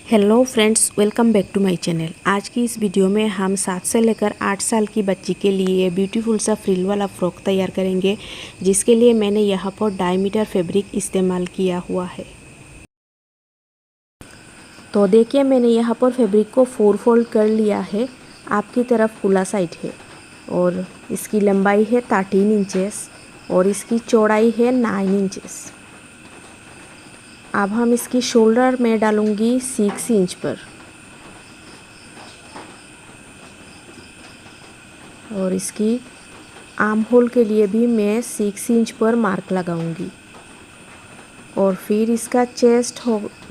Hello friends, welcome back to my channel. आज की इस वीडियो में हम 7 से लेकर 8 साल की बच्ची के लिए ब्यूटीफुल सा फ्रिल वाला फ्रॉक तैयार करेंगे, जिसके लिए मैंने यहाँ पर 2.5 मीटर फैब्रिक इस्तेमाल किया हुआ है। तो देखिए, मैंने यहाँ पर फैब्रिक को 4 फोल्ड कर लिया है। आपकी तरफ खुला साइड है और इसकी लंबाई है 13 इंचेस और इसकी चौड़ाई है 9 इंचेस। अब हम इसकी शोल्डर में डालूंगी 6 इंच पर और इसकी आर्म होल के लिए भी मैं 6 इंच पर मार्क लगाऊंगी और फिर इसका चेस्ट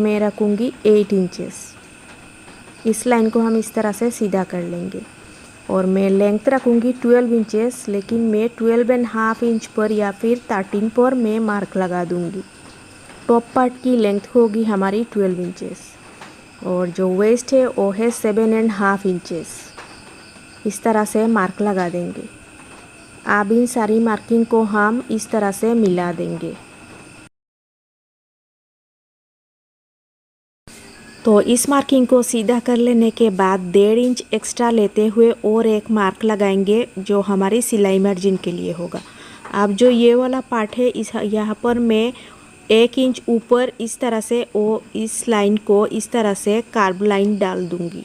में रखूंगी 8 इंचेस। इस लाइन को हम इस तरह से सीधा कर लेंगे और मैं लेंथ रखूंगी 12 इंचेस, लेकिन मैं 12.5 इंच पर या फिर 13 पर मैं मार्क लगा दूंगी। टॉप पार्ट की लेंथ होगी हमारी 12 इंचेस और जो वेस्ट है वो है 7.5 इंचेस। इस तरह से मार्क लगा देंगे। अब इन सारी मार्किंग को हम इस तरह से मिला देंगे। तो इस मार्किंग को सीधा कर लेने के बाद 1.5 इंच एक्स्ट्रा लेते हुए और एक मार्क लगाएंगे जो हमारी सिलाई मार्जिन के लिए होगा। अब जो ये वाला पार्ट है, इस यहाँ पर मैं 1 इंच ऊपर इस तरह से इस लाइन को इस तरह से कार्ब लाइन डाल दूंगी।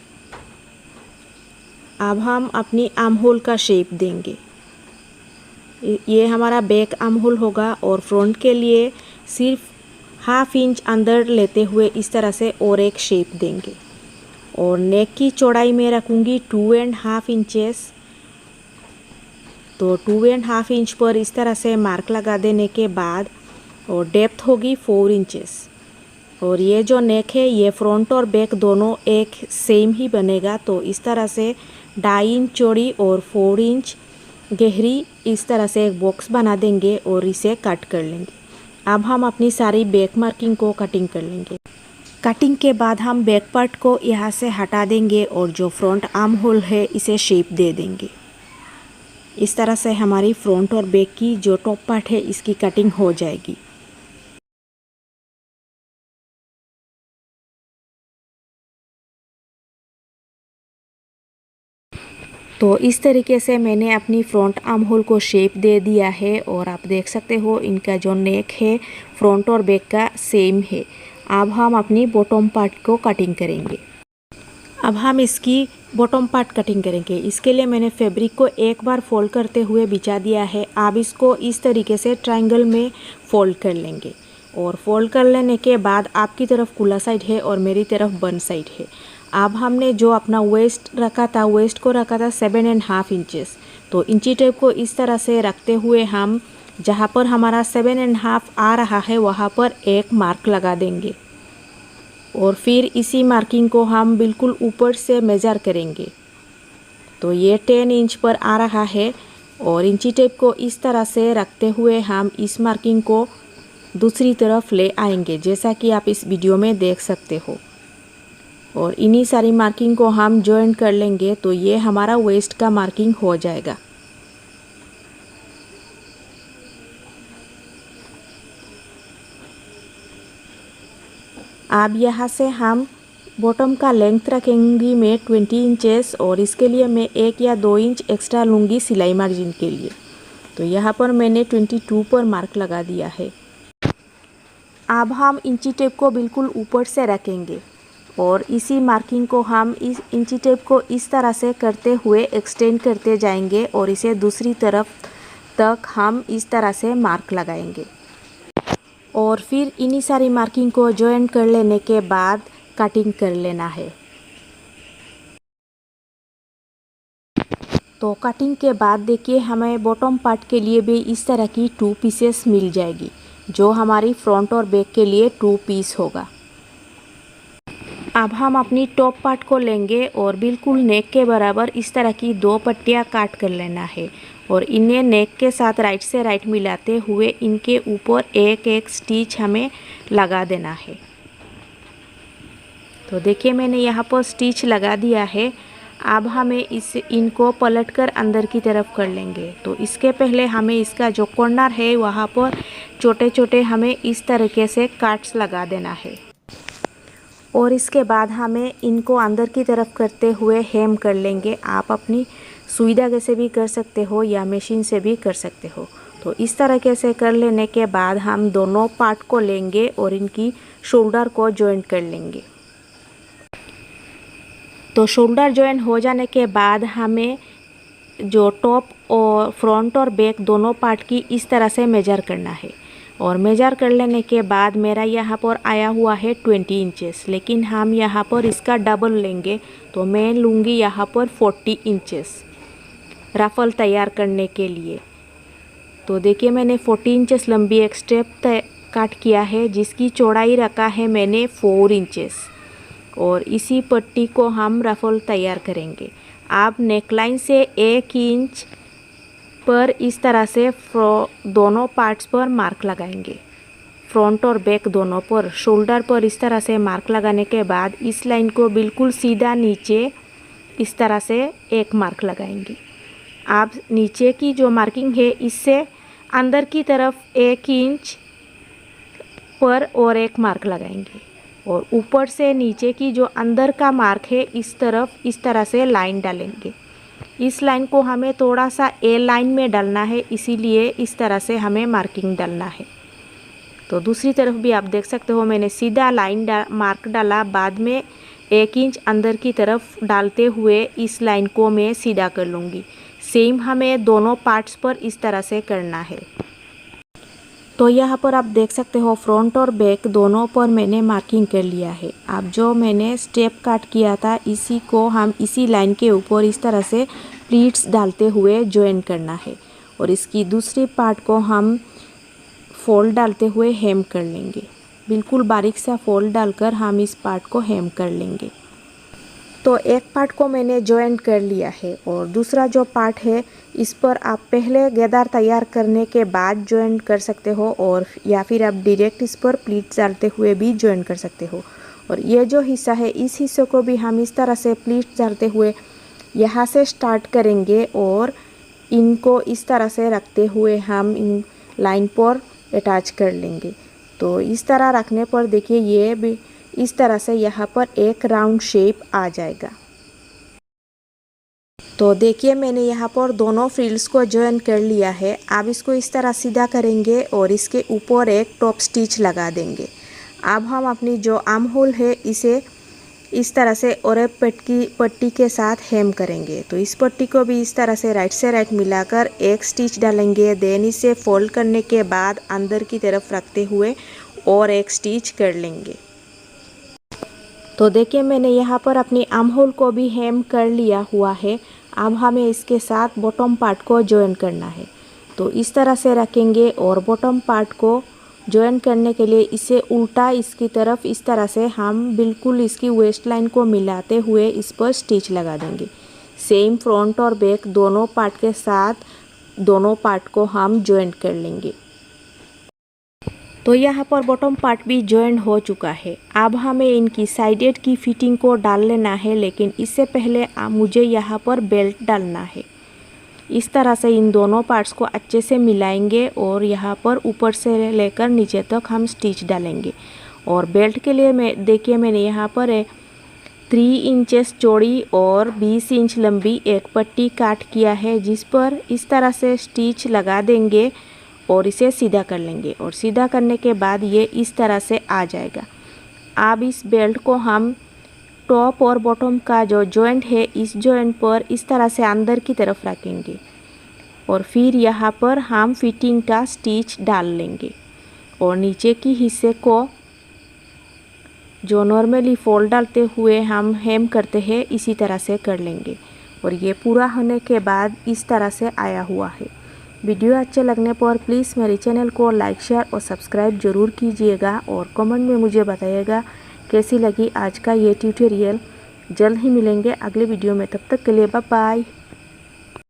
अब हम अपनी आर्म होल का शेप देंगे। ये हमारा बैक आर्म होल होगा और फ्रंट के लिए सिर्फ 1/2 इंच अंदर लेते हुए इस तरह से और एक शेप देंगे और नेक की चौड़ाई में रखूँगी 2.5 इंचेस। तो 2.5 इंच पर इस तरह से मार्क लगा देने के बाद और डेप्थ होगी 4 इंचेस और ये जो नेक है ये फ्रंट और बैक दोनों एक सेम ही बनेगा। तो इस तरह से 2.5 इंच चौड़ी और 4 इंच गहरी इस तरह से एक बॉक्स बना देंगे और इसे कट कर लेंगे। अब हम अपनी सारी बैक मार्किंग को कटिंग कर लेंगे। कटिंग के बाद हम बैक पार्ट को यहाँ से हटा देंगे और जो फ्रंट आर्म होल है इसे शेप दे देंगे। इस तरह से हमारी फ्रंट और बैक की जो टॉप पार्ट है इसकी कटिंग हो जाएगी। तो इस तरीके से मैंने अपनी फ्रंट आर्म होल को शेप दे दिया है और आप देख सकते हो इनका जो नेक है फ्रंट और बैक का सेम है। अब हम अपनी बॉटम पार्ट को कटिंग करेंगे। अब हम इसकी बॉटम पार्ट कटिंग करेंगे। इसके लिए मैंने फैब्रिक को एक बार फोल्ड करते हुए बिछा दिया है। अब इसको इस तरीके से ट्रायंगल में फोल्ड कर लेंगे और फोल्ड कर लेने के बाद आपकी तरफ खुला साइड है और मेरी तरफ बंद साइड है। अब हमने जो अपना वेस्ट को रखा था 7.5 इंचेस। तो इंची टेप को इस तरह से रखते हुए हम जहाँ पर हमारा 7.5 आ रहा है वहाँ पर एक मार्क लगा देंगे और फिर इसी मार्किंग को हम बिल्कुल ऊपर से मेज़र करेंगे। तो ये 10 इंच पर आ रहा है और इंची टेप को इस तरह से रखते हुए हम इस मार्किंग को दूसरी तरफ ले आएंगे, जैसा कि आप इस वीडियो में देख सकते हो। और इन्हीं सारी मार्किंग को हम जॉइंट कर लेंगे तो ये हमारा वेस्ट का मार्किंग हो जाएगा। अब यहाँ से हम बॉटम का लेंथ रखेंगी मैं 20 इंचेस और इसके लिए मैं 1 या 2 इंच एक्स्ट्रा लूँगी सिलाई मार्जिन के लिए। तो यहाँ पर मैंने 22 पर मार्क लगा दिया है। अब हम इंची टेप को बिल्कुल ऊपर से रखेंगे और इसी मार्किंग को हम इस इंची टेप को इस तरह से करते हुए एक्सटेंड करते जाएंगे और इसे दूसरी तरफ तक हम इस तरह से मार्क लगाएंगे और फिर इन्हीं सारी मार्किंग को जॉइंट कर लेने के बाद कटिंग कर लेना है। तो कटिंग के बाद देखिए हमें बॉटम पार्ट के लिए भी इस तरह की 2 पीसेस मिल जाएगी, जो हमारी फ्रंट और बैक के लिए 2 पीस होगा। अब हम अपनी टॉप पार्ट को लेंगे और बिल्कुल नेक के बराबर इस तरह की 2 पट्टियाँ काट कर लेना है और इन्हें नेक के साथ राइट से राइट मिलाते हुए इनके ऊपर एक एक स्टिच हमें लगा देना है। तो देखिए मैंने यहाँ पर स्टिच लगा दिया है। अब हमें इनको पलटकर अंदर की तरफ कर लेंगे। तो इसके पहले हमें इसका जो कॉर्नर है वहाँ पर छोटे छोटे हमें इस तरीके से कट्स लगा देना है और इसके बाद हमें इनको अंदर की तरफ करते हुए हेम कर लेंगे। आप अपनी सुई धागे से भी कर सकते हो या मशीन से भी कर सकते हो। तो इस तरीके से कर लेने के बाद हम दोनों पार्ट को लेंगे और इनकी शोल्डर को जॉइंट कर लेंगे। तो शोल्डर जॉइंट हो जाने के बाद हमें जो टॉप और फ्रंट और बैक दोनों पार्ट की इस तरह से मेजर करना है। और मेजर कर लेने के बाद मेरा यहाँ पर आया हुआ है 20 इंचेस, लेकिन हम यहाँ पर इसका डबल लेंगे। तो मैं लूँगी यहाँ पर 40 इंचेस रफल तैयार करने के लिए। तो देखिए मैंने 40 इंचेस लंबी एक स्टेप काट किया है, जिसकी चौड़ाई रखा है मैंने 4 इंचेस। और इसी पट्टी को हम रफल तैयार करेंगे। आप नेकलाइन से 1 इंच पर इस तरह से दोनों पार्ट्स पर मार्क लगाएंगे, फ्रंट और बैक दोनों पर। शोल्डर पर इस तरह से मार्क लगाने के बाद इस लाइन को बिल्कुल सीधा नीचे इस तरह से एक मार्क लगाएंगे। आप नीचे की जो मार्किंग है इससे अंदर की तरफ 1 इंच पर और एक मार्क लगाएंगे। और ऊपर से नीचे की जो अंदर का मार्क है इस तरफ इस तरह से लाइन डालेंगे। इस लाइन को हमें थोड़ा सा ए लाइन में डालना है, इसीलिए इस तरह से हमें मार्किंग डालना है। तो दूसरी तरफ भी आप देख सकते हो मैंने सीधा लाइन मार्क डाला, बाद में 1 इंच अंदर की तरफ डालते हुए इस लाइन को मैं सीधा कर लूँगी। सेम हमें दोनों पार्ट्स पर इस तरह से करना है। तो यहाँ पर आप देख सकते हो फ्रंट और बैक दोनों पर मैंने मार्किंग कर लिया है। अब जो मैंने स्टेप काट किया था इसी को हम इसी लाइन के ऊपर इस तरह से प्लीट्स डालते हुए ज्वाइन करना है। और इसकी दूसरी पार्ट को हम फोल्ड डालते हुए हेम कर लेंगे। बिल्कुल बारीक सा फोल्ड डालकर हम इस पार्ट को हेम कर लेंगे। तो एक पार्ट को मैंने जॉइंट कर लिया है और दूसरा जो पार्ट है इस पर आप पहले गेदार तैयार करने के बाद जॉइंट कर सकते हो, और या फिर आप डायरेक्ट इस पर प्लीट्स डालते हुए भी जॉइंट कर सकते हो। और ये जो हिस्सा है इस हिस्से को भी हम इस तरह से प्लीट्स डालते हुए यहाँ से स्टार्ट करेंगे और इनको इस तरह से रखते हुए हम इन लाइन पर अटैच कर लेंगे। तो इस तरह रखने पर देखिए ये भी इस तरह से यहाँ पर एक राउंड शेप आ जाएगा। तो देखिए मैंने यहाँ पर दोनों फ्रिल्स को जॉइन कर लिया है। अब इसको इस तरह सीधा करेंगे और इसके ऊपर एक टॉप स्टिच लगा देंगे। अब हम अपनी जो आर्म होल है इसे इस तरह से और एक पट्टी के साथ हेम करेंगे। तो इस पट्टी को भी इस तरह से राइट मिलाकर एक स्टिच डालेंगे। देन इसे फोल्ड करने के बाद अंदर की तरफ रखते हुए और एक स्टिच कर लेंगे। तो देखिए मैंने यहाँ पर अपनी आर्म होल को भी हेम कर लिया हुआ है। अब हमें इसके साथ बॉटम पार्ट को जॉइन करना है। तो इस तरह से रखेंगे और बॉटम पार्ट को जॉइन करने के लिए इसे उल्टा इसकी तरफ इस तरह से हम बिल्कुल इसकी वेस्ट लाइन को मिलाते हुए इस पर स्टिच लगा देंगे। सेम फ्रंट और बैक दोनों पार्ट के साथ दोनों पार्ट को हम जॉइंट कर लेंगे। तो यहाँ पर बॉटम पार्ट भी जॉइंट हो चुका है। अब हमें इनकी साइडेड की फिटिंग को डाल लेना है, लेकिन इससे पहले मुझे यहाँ पर बेल्ट डालना है। इस तरह से इन दोनों पार्ट्स को अच्छे से मिलाएंगे और यहाँ पर ऊपर से लेकर नीचे तक हम स्टिच डालेंगे। और बेल्ट के लिए देखिए मैंने यहाँ पर 3 इंचेस चौड़ी और 20 इंच लंबी एक पट्टी काट किया है, जिस पर इस तरह से स्टिच लगा देंगे और इसे सीधा कर लेंगे। और सीधा करने के बाद ये इस तरह से आ जाएगा। अब इस बेल्ट को हम टॉप और बॉटम का जो जॉइंट है इस जॉइंट पर इस तरह से अंदर की तरफ रखेंगे और फिर यहाँ पर हम फिटिंग का स्टिच डाल लेंगे। और नीचे की हिस्से को जो नॉर्मली फोल्ड डालते हुए हम हेम करते हैं इसी तरह से कर लेंगे। और ये पूरा होने के बाद इस तरह से आया हुआ है। वीडियो अच्छे लगने पर प्लीज़ मेरे चैनल को लाइक शेयर और सब्सक्राइब ज़रूर कीजिएगा और कमेंट में मुझे बताइएगा कैसी लगी आज का ये ट्यूटोरियल। जल्द ही मिलेंगे अगले वीडियो में, तब तक के लिए बाय बाय।